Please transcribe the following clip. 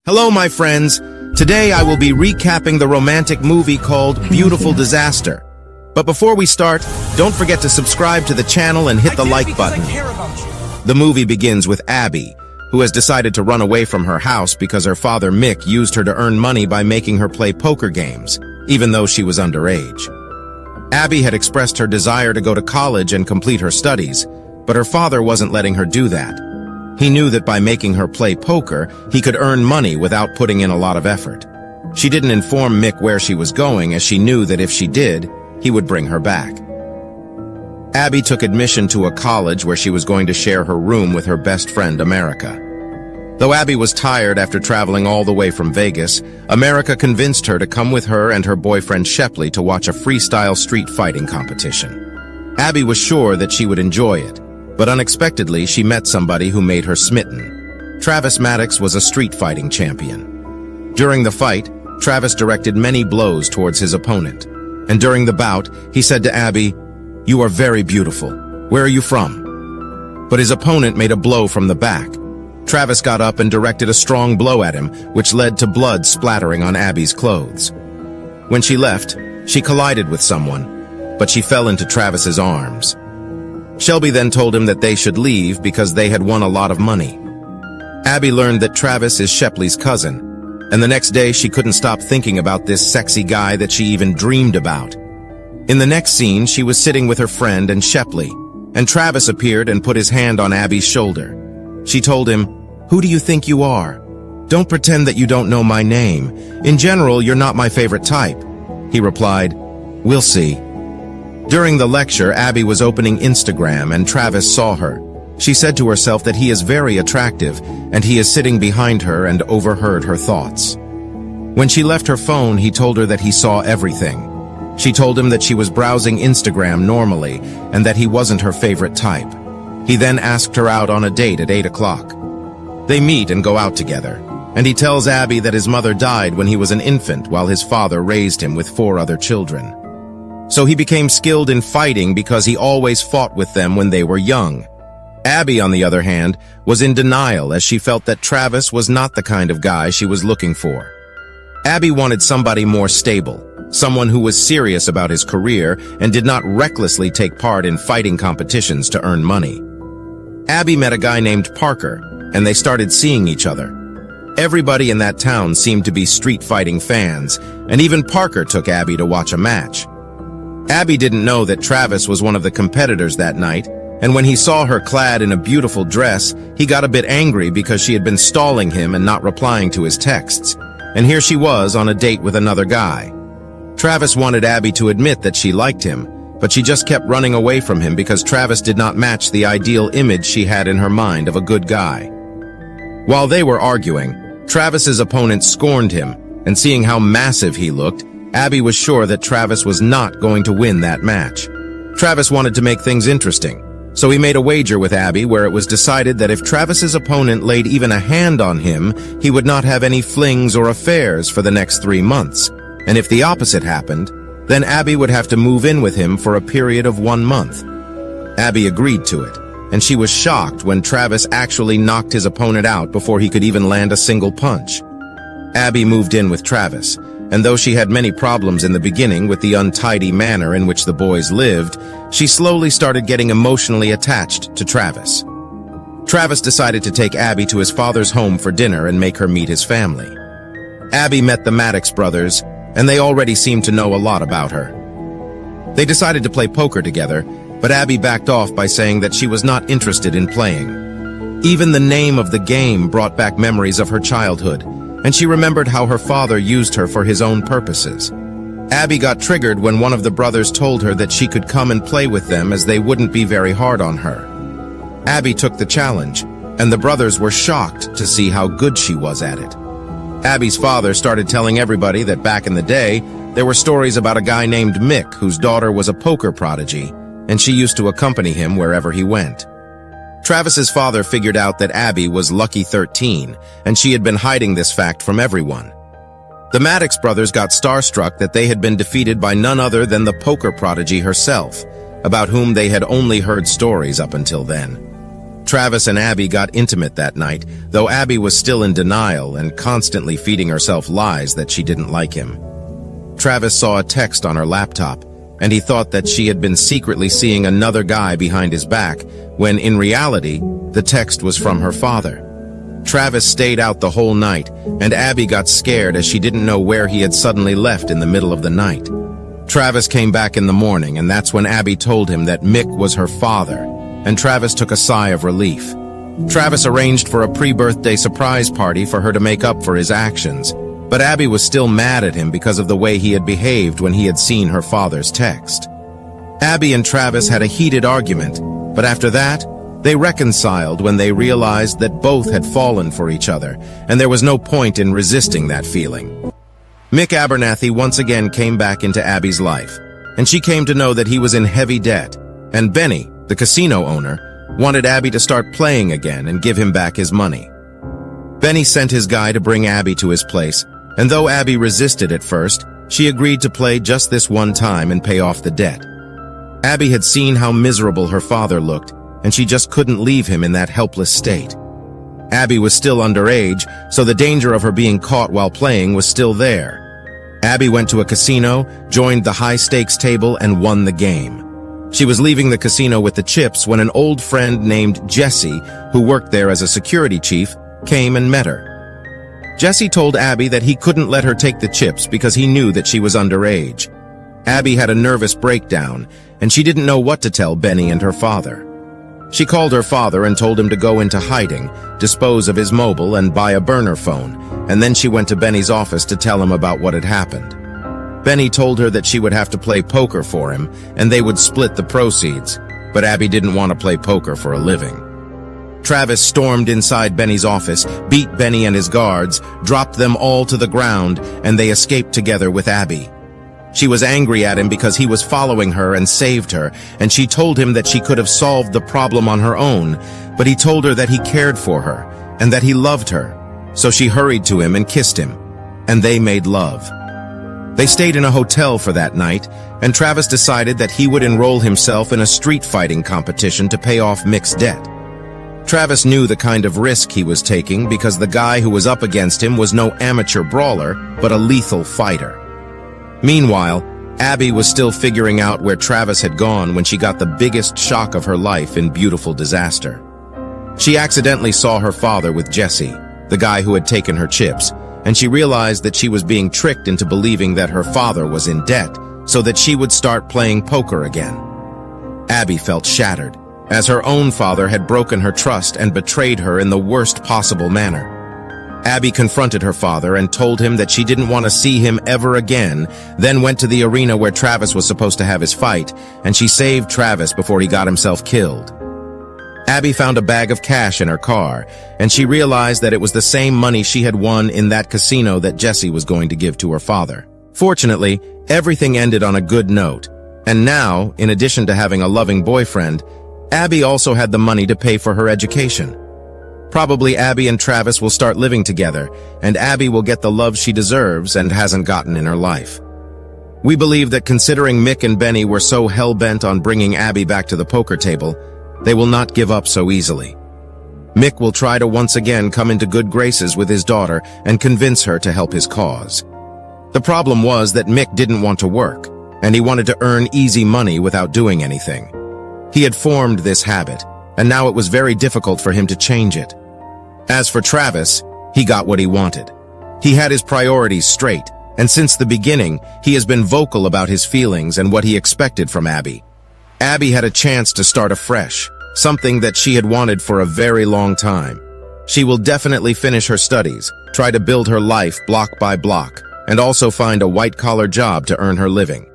Hello, my friends. Today I will be recapping the romantic movie called Beautiful Disaster. But before we start, don't forget to subscribe to the channel and hit the like button. The movie begins with Abby, who has decided to run away from her house because her father Mick used her to earn money by making her play poker games, even though she was underage. Abby had expressed her desire to go to college and complete her studies, but her father wasn't letting her do that. He knew that by making her play poker, he could earn money without putting in a lot of effort. She didn't inform Mick where she was going, as she knew that if she did, he would bring her back. Abby took admission to a college where she was going to share her room with her best friend, America. Though Abby was tired after traveling all the way from Vegas, America convinced her to come with her and her boyfriend Shepley to watch a freestyle street fighting competition. Abby was sure that she would enjoy it, but unexpectedly she met somebody who made her smitten. Travis Maddox was a street fighting champion. During the fight, Travis directed many blows towards his opponent, and during the bout, he said to Abby, "You are very beautiful. Where are you from?" But his opponent made a blow from the back. Travis got up and directed a strong blow at him, which led to blood splattering on Abby's clothes. When she left, she collided with someone, but she fell into Travis's arms. Shelby then told him that they should leave because they had won a lot of money. Abby learned that Travis is Shepley's cousin, and the next day she couldn't stop thinking about this sexy guy that she even dreamed about. In the next scene, she was sitting with her friend and Shepley, and Travis appeared and put his hand on Abby's shoulder. She told him, "Who do you think you are? Don't pretend that you don't know my name. In general, you're not my favorite type." He replied, "We'll see." During the lecture, Abby was opening Instagram and Travis saw her. She said to herself that he is very attractive and he is sitting behind her and overheard her thoughts. When she left her phone, he told her that he saw everything. She told him that she was browsing Instagram normally and that he wasn't her favorite type. He then asked her out on a date at 8 o'clock. They meet and go out together, and he tells Abby that his mother died when he was an infant while his father raised him with 4 other children. So he became skilled in fighting because he always fought with them when they were young. Abby, on the other hand, was in denial as she felt that Travis was not the kind of guy she was looking for. Abby wanted somebody more stable, someone who was serious about his career and did not recklessly take part in fighting competitions to earn money. Abby met a guy named Parker, and they started seeing each other. Everybody in that town seemed to be street fighting fans, and even Parker took Abby to watch a match. Abby didn't know that Travis was one of the competitors that night, and when he saw her clad in a beautiful dress, he got a bit angry because she had been stalling him and not replying to his texts. And here she was on a date with another guy. Travis wanted Abby to admit that she liked him, but she just kept running away from him because Travis did not match the ideal image she had in her mind of a good guy. While they were arguing, Travis's opponent scorned him, and seeing how massive he looked, Abby was sure that Travis was not going to win that match. Travis wanted to make things interesting, so he made a wager with Abby where it was decided that if Travis's opponent laid even a hand on him, he would not have any flings or affairs for the next 3 months. And if the opposite happened, then Abby would have to move in with him for a period of 1 month. Abby agreed to it, and she was shocked when Travis actually knocked his opponent out before he could even land a single punch. Abby moved in with Travis, and though she had many problems in the beginning with the untidy manner in which the boys lived, she slowly started getting emotionally attached to Travis. Travis decided to take Abby to his father's home for dinner and make her meet his family. Abby met the Maddox brothers, and they already seemed to know a lot about her. They decided to play poker together, but Abby backed off by saying that she was not interested in playing. Even the name of the game brought back memories of her childhood, and she remembered how her father used her for his own purposes. Abby got triggered when one of the brothers told her that she could come and play with them as they wouldn't be very hard on her. Abby took the challenge, and the brothers were shocked to see how good she was at it. Abby's father started telling everybody that back in the day, there were stories about a guy named Mick whose daughter was a poker prodigy, and she used to accompany him wherever he went. Travis's father figured out that Abby was lucky 13, and she had been hiding this fact from everyone. The Maddox brothers got starstruck that they had been defeated by none other than the poker prodigy herself, about whom they had only heard stories up until then. Travis and Abby got intimate that night, though Abby was still in denial and constantly feeding herself lies that she didn't like him. Travis saw a text on her laptop, and he thought that she had been secretly seeing another guy behind his back, when in reality, the text was from her father. Travis stayed out the whole night, and Abby got scared as she didn't know where he had suddenly left in the middle of the night. Travis came back in the morning, and that's when Abby told him that Mick was her father, and Travis took a sigh of relief. Travis arranged for a pre-birthday surprise party for her to make up for his actions, but Abby was still mad at him because of the way he had behaved when he had seen her father's text. Abby and Travis had a heated argument, but after that, they reconciled when they realized that both had fallen for each other, and there was no point in resisting that feeling. Mick Abernathy once again came back into Abby's life, and she came to know that he was in heavy debt, and Benny, the casino owner, wanted Abby to start playing again and give him back his money. Benny sent his guy to bring Abby to his place, and though Abby resisted at first, she agreed to play just this one time and pay off the debt. Abby had seen how miserable her father looked, and she just couldn't leave him in that helpless state. Abby was still underage, so the danger of her being caught while playing was still there. Abby went to a casino, joined the high-stakes table, and won the game. She was leaving the casino with the chips when an old friend named Jesse, who worked there as a security chief, came and met her. Jesse told Abby that he couldn't let her take the chips because he knew that she was underage. Abby had a nervous breakdown, and she didn't know what to tell Benny and her father. She called her father and told him to go into hiding, dispose of his mobile, and buy a burner phone, and then she went to Benny's office to tell him about what had happened. Benny told her that she would have to play poker for him, and they would split the proceeds, but Abby didn't want to play poker for a living. Travis stormed inside Benny's office, beat Benny and his guards, dropped them all to the ground, and they escaped together with Abby. She was angry at him because he was following her and saved her, and she told him that she could have solved the problem on her own, but he told her that he cared for her and that he loved her. So she hurried to him and kissed him, and they made love. They stayed in a hotel for that night, and Travis decided that he would enroll himself in a street fighting competition to pay off Mick's debt. Travis knew the kind of risk he was taking because the guy who was up against him was no amateur brawler, but a lethal fighter. Meanwhile, Abby was still figuring out where Travis had gone when she got the biggest shock of her life in Beautiful Disaster. She accidentally saw her father with Jesse, the guy who had taken her chips, and she realized that she was being tricked into believing that her father was in debt so that she would start playing poker again. Abby felt shattered, as her own father had broken her trust and betrayed her in the worst possible manner. Abby confronted her father and told him that she didn't want to see him ever again, then went to the arena where Travis was supposed to have his fight, and she saved Travis before he got himself killed. Abby found a bag of cash in her car, and she realized that it was the same money she had won in that casino that Jesse was going to give to her father. Fortunately, everything ended on a good note, and now, in addition to having a loving boyfriend, Abby also had the money to pay for her education. Probably Abby and Travis will start living together, and Abby will get the love she deserves and hasn't gotten in her life. We believe that considering Mick and Benny were so hell-bent on bringing Abby back to the poker table, they will not give up so easily. Mick will try to once again come into good graces with his daughter and convince her to help his cause. The problem was that Mick didn't want to work, and he wanted to earn easy money without doing anything. He had formed this habit, and now it was very difficult for him to change it. As for Travis, he got what he wanted. He had his priorities straight, and since the beginning, he has been vocal about his feelings and what he expected from Abby. Abby had a chance to start afresh, something that she had wanted for a very long time. She will definitely finish her studies, try to build her life block by block, and also find a white-collar job to earn her living.